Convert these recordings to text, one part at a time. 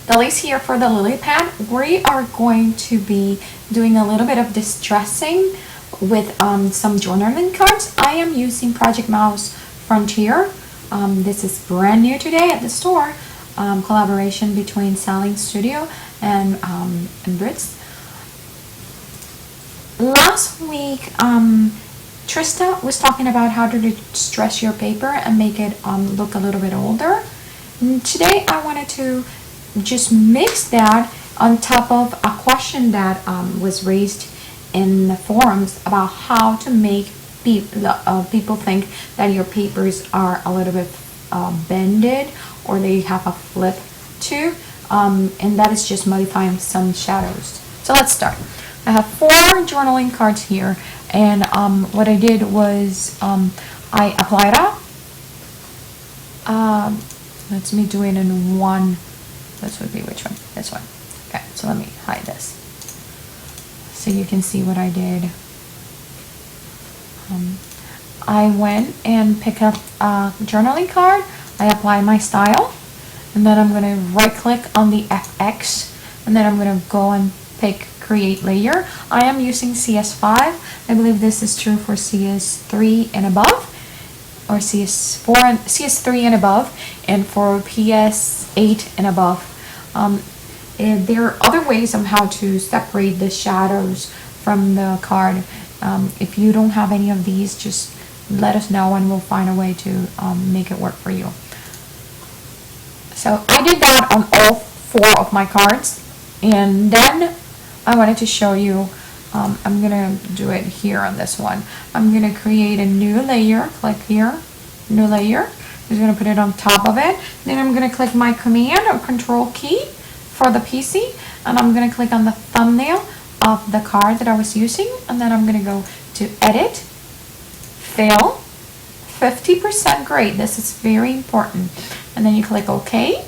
the lace here for the lily pad. We are going to be doing a little bit of distressing with some journaling cards. I am using Project Mouse Frontier. This is brand new today at the store. Collaboration between Selling Studio and Brits. Last week, Trista was talking about how to distress your paper and make it look a little bit older. And today I wanted to just mix that on top of a question that was raised in the forums about how to make people think that your papers are a little bit bended or they have a flip to, and that is just modifying some shadows. So let's start. I have 4 journaling cards here, and what I did was I applied it. Let's me do it in one. This would be which one? This one. Okay, so let me hide this so you can see what I did. I went and picked up a journaling card. I apply my style, and then I'm going to right click on the FX, and then I'm going to go and pick create layer. I am using CS5. I believe this is true for CS3 and above, or CS4 and CS3 and above, and for PS8 and above. And there are other ways on how to separate the shadows from the card. If you don't have any of these, just let us know and we'll find a way to make it work for you. So I did that on all 4 of my cards, and then I wanted to show you, I'm gonna do it here on this one. I'm gonna create a new layer, click here, new layer. I'm just gonna put it on top of it. Then I'm gonna click my command or control key for the PC, and I'm gonna click on the thumbnail of the card that I was using, and then I'm gonna go to edit, fill, 50% grade. This is very important. And then you click OK,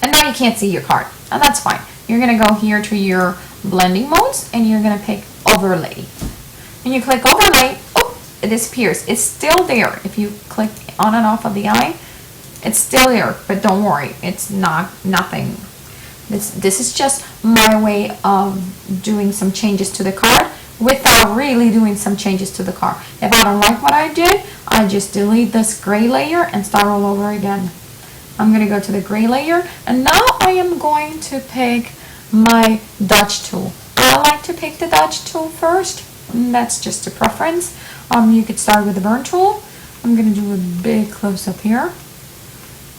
and now you can't see your card, and that's fine. You're gonna go here to your blending modes, and you're gonna pick overlay. And you click overlay, oh, it disappears. It's still there. If you click on and off of the eye, it's still there, but don't worry, it's nothing. This is just my way of doing some changes to the card without really doing some changes to the card. If I don't like what I did, I just delete this gray layer and start all over again. I'm going to go to the gray layer, and now I am going to pick my Dutch tool. I like to pick the Dutch tool first, and that's just a preference. You could start with the burn tool. I'm going to do a big close-up here,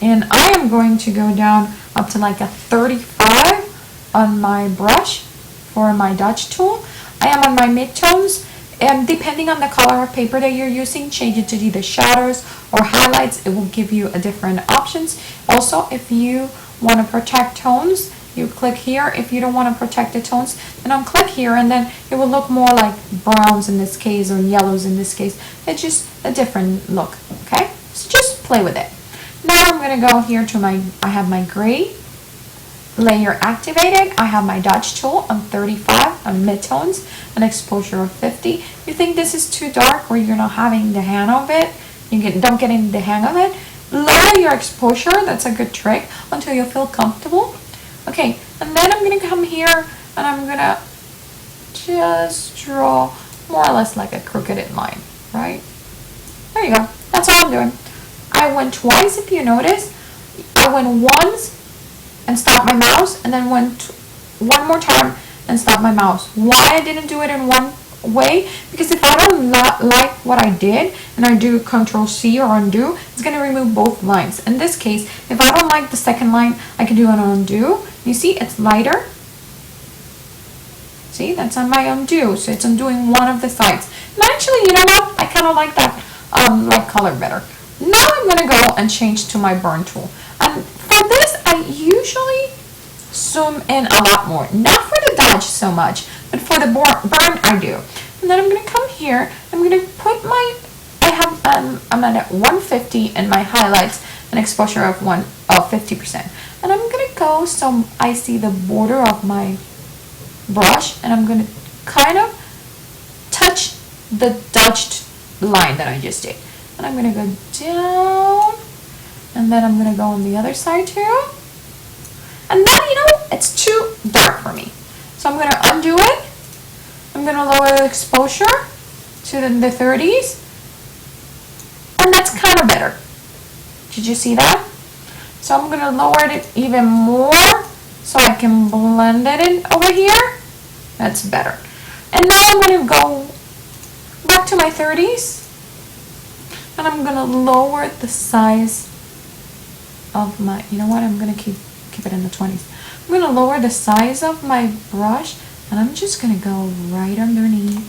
and I am going to go down up to like a 35 on my brush for my Dutch tool. I am on my midtones, and depending on the color of paper that you're using, change it to either shadows or highlights. It will give you a different options. Also, if you want to protect tones, you click here. If you don't want to protect the tones, then unclick here, and then it will look more like browns in this case or yellows in this case. It's just a different look, okay? So just play with it. Now I'm going to go here to I have my gray layer activated. I have my Dutch tool on 35 on midtones, an exposure of 50. If you think this is too dark or you're not having the hang of it, don't get in the hang of it, lower your exposure. That's a good trick until you feel comfortable. Okay, and then I'm going to come here and I'm going to just draw more or less like a crooked line, right? There you go. That's all I'm doing. I went twice, if you notice. I went once and stopped my mouse, and then went one more time and stopped my mouse. Why I didn't do it in one way? Because if I don't like what I did and I do Control C or undo, it's going to remove both lines. In this case, if I don't like the second line, I can do an undo. You see, it's lighter. See, that's on my undo, so it's undoing one of the sides. And actually, you know what? I kind of like that light color better. Now I'm going to go and change to my burn tool. And for this, I usually zoom in a lot more. Not for the dodge so much, but for the burn I do. And then I'm going to come here. I'm going to put I'm at 150 and my highlights, an exposure of 50%. And I'm going to go so I see the border of my brush, and I'm going to kind of touch the dodged line that I just did. And I'm going to go down, and then I'm going to go on the other side too. And then, it's too dark for me. So I'm going to undo it. I'm going to lower the exposure to the 30s. And that's kind of better. Did you see that? So I'm going to lower it even more so I can blend it in over here. That's better. And now I'm going to go back to my 30s. And I'm going to lower the size of my, you know what, I'm going to keep it in the 20s. I'm going to lower the size of my brush, and I'm just going to go right underneath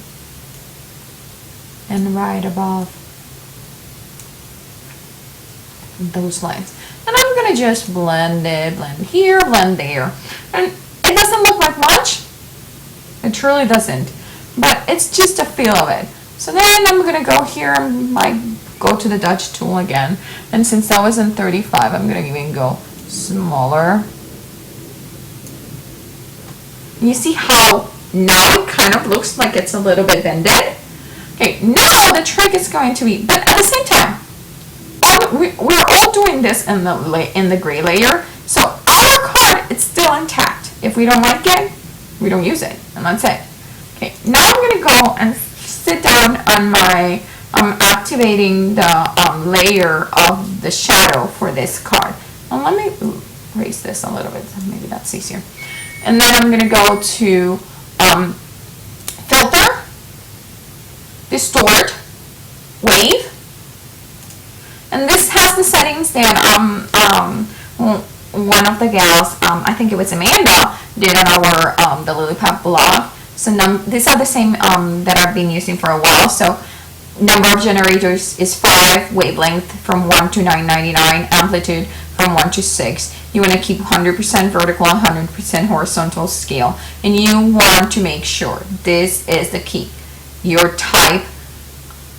and right above those lines. And I'm going to just blend it, blend here, blend there. And it doesn't look like much. It truly doesn't. But it's just a feel of it. So then I'm going to go here and go to the Dutch tool again. And since that was in 35, I'm going to even go smaller. You see how now it kind of looks like it's a little bit bended? Okay, now the trick is going to be, but at the same time, we're all doing this in the gray layer, so our card is still intact. If we don't like it, we don't use it, and that's it. Okay, now I'm going to go and sit down on my, I'm activating the layer of the shadow for this card. Now let me raise this a little bit, maybe that's easier. And then I'm going to go to filter, distort, wave. And this has the settings that one of the gals, I think it was Amanda, did on our the Lilliput blog. So these are the same that I've been using for a while. So number of generators is 5, wavelength from 1 to 999, amplitude from 1 to 6. You want to keep 100% vertical and 100% horizontal scale. And you want to make sure, this is the key, your type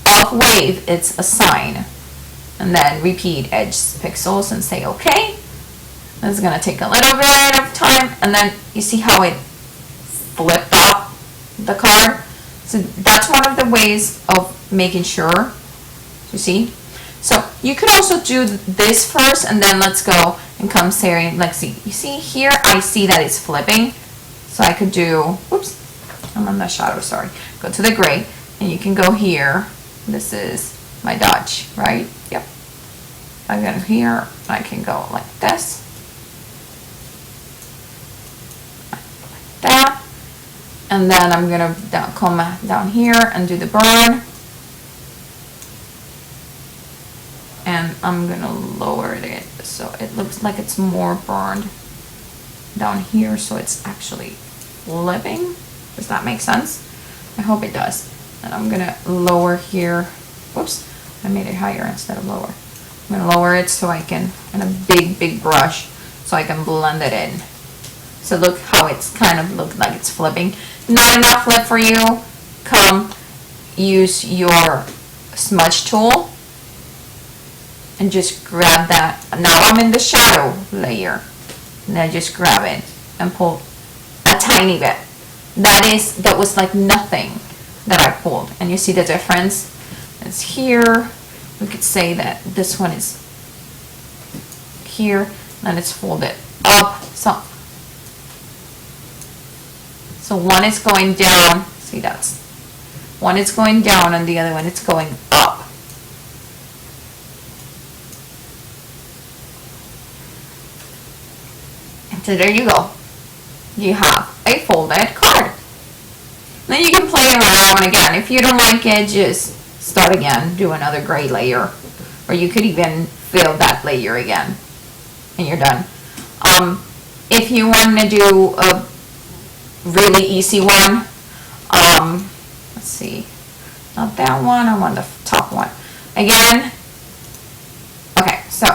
of wave, it's a sine. And then repeat edge pixels and say okay. This is going to take a little bit of time. And then you see how it flipped up the card. So that's one of the ways of making sure. You see? So you could also do this first, and then let's go and come say, let's see. You see here, I see that it's flipping. So I could do, whoops, I'm on the shadow, sorry. Go to the gray, and you can go here. This is my Dutch, right? Yep. I go here, I can go like this. Like that. And then I'm gonna come down here and do the burn. And I'm gonna lower it so it looks like it's more burned down here, so it's actually flipping. Does that make sense? I hope it does. And I'm gonna lower here. Whoops, I made it higher instead of lower. I'm gonna lower it so I can, and a big brush, so I can blend it in. So look how it's kind of looked like it's flipping. Not enough flip for you. Come use your smudge tool and just grab that. Now I'm in the shadow layer. And I just grab it and pull a tiny bit. That was like nothing that I pulled. And you see the difference? It's here. We could say that this one is here, and it's folded up. So one is going down. See, that's one is going down, and the other one is going up. So there you go. You have a folded card. Then you can play around again. If you don't like it, just start again. Do another gray layer. Or you could even fill that layer again. And you're done. If you want to do a really easy one, let's see. Not that one. I want the top one. Again. Okay, so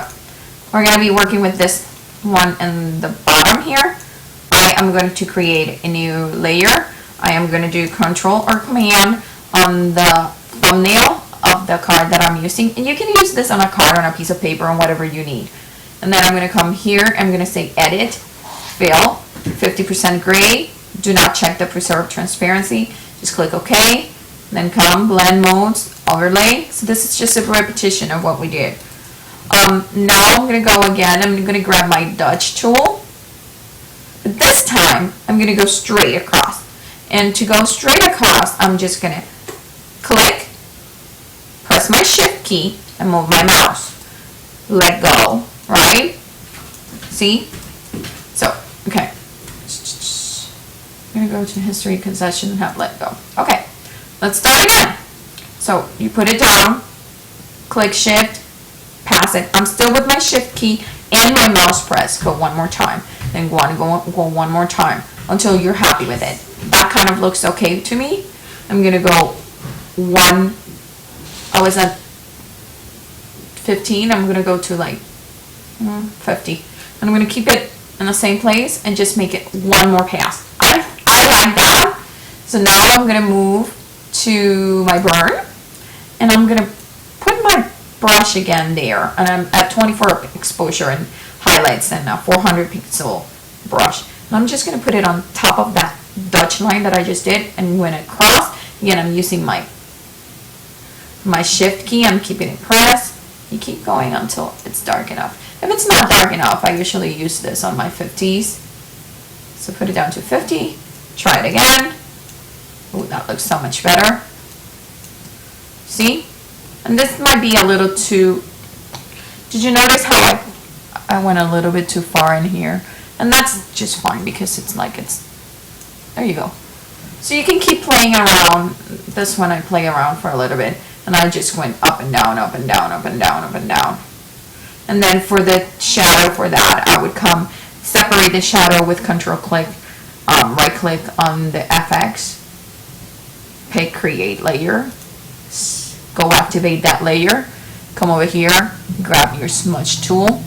we're going to be working with this one in the bottom here. I am going to create a new layer. I am going to do Control or Command on the thumbnail of the card that I'm using, and you can use this on a card, on a piece of paper, on whatever you need. And then I'm going to come here. I'm going to say Edit, Fill, 50% gray. Do not check the Preserve Transparency. Just click OK. Then come Blend Modes, Overlay. So this is just a repetition of what we did. Now I'm going to go again. I'm going to grab my Dutch tool, I'm gonna go straight across. And to go straight across, I'm just gonna click, press my shift key, and move my mouse. Let go, right? See? So, okay. I'm gonna go to history because that shouldn't have let go. Okay, let's start again. So you put it down, click shift, pass it. I'm still with my shift key and my mouse press. Go one more time. Then go one more time until you're happy with it. That kind of looks okay to me. I'm gonna go I was at 15. I'm gonna go to like 50. And I'm gonna keep it in the same place and just make it one more pass. I like that. So now I'm gonna move to my burn, and I'm gonna put my brush again there, and I'm at 24 exposure and highlights and a 400 pixel brush. And I'm just gonna put it on top of that Dutch line that I just did, and when it cross, again I'm using my shift key, I'm keeping it pressed. You keep going until it's dark enough. If it's not dark enough, I usually use this on my 50s. So put it down to 50, try it again. Oh, that looks so much better. See? And this might be a little too, did you notice how I went a little bit too far in here? And that's just fine because it's like there you go. So you can keep playing around. This one I play around for a little bit, and I just went up and down, up and down, up and down, up and down. And then for the shadow for that, I would separate the shadow with control click, right click on the FX, pick create layer, go activate that layer, come over here, grab your smudge tool.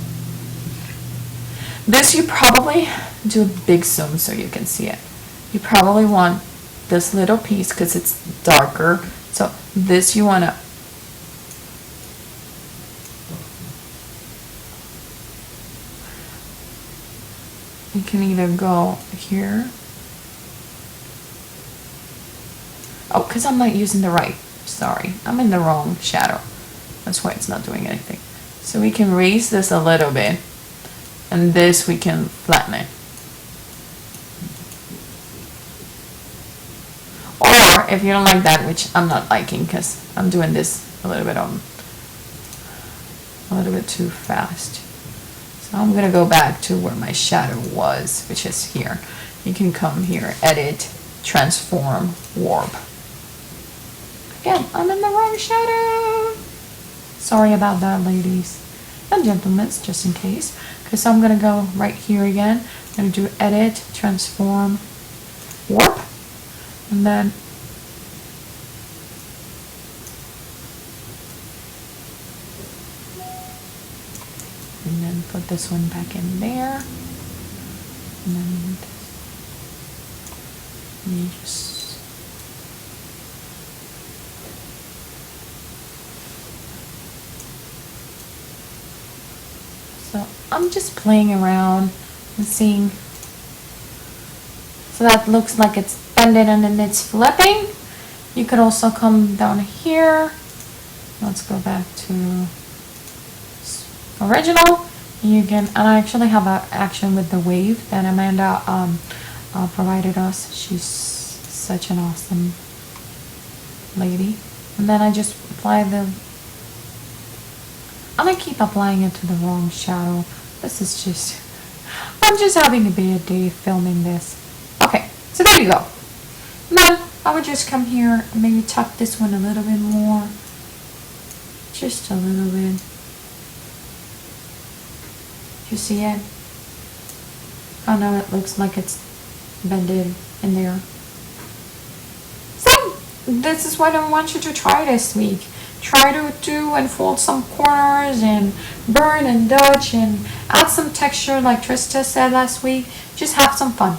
This you probably do a big zoom so you can see it. You probably want this little piece because it's darker. So this you want to you can either go here. Oh, because I'm not using the right. Sorry, I'm in the wrong shadow. That's why it's not doing anything. So we can raise this a little bit, and this we can flatten it. Or if you don't like that, which I'm not liking because I'm doing this a little bit too fast. So I'm gonna go back to where my shadow was, which is here. You can come here, edit, transform, warp. Again, I'm in the wrong shadow. Sorry about that, ladies and gentlemen, just in case. Because I'm gonna go right here again. I'm gonna do edit, transform, warp, and then put this one back in there, and then you just so I'm just playing around and seeing. So that looks like it's bended and then it's flipping. You could also come down here. Let's go back to original. You can, and I actually have an action with the wave that Amanda provided us. She's such an awesome lady. And then I just apply and I keep applying it to the wrong shadow. This is just, I'm just having a bad day filming this. Okay, so there you go. And then I would just come here and maybe tuck this one a little bit more. Just a little bit. You see it? Oh no, it looks like it's bended in there. So, this is what I want you to try this week. Try to do and fold some corners and burn and dodge and add some texture like Trista said last week. Just have some fun.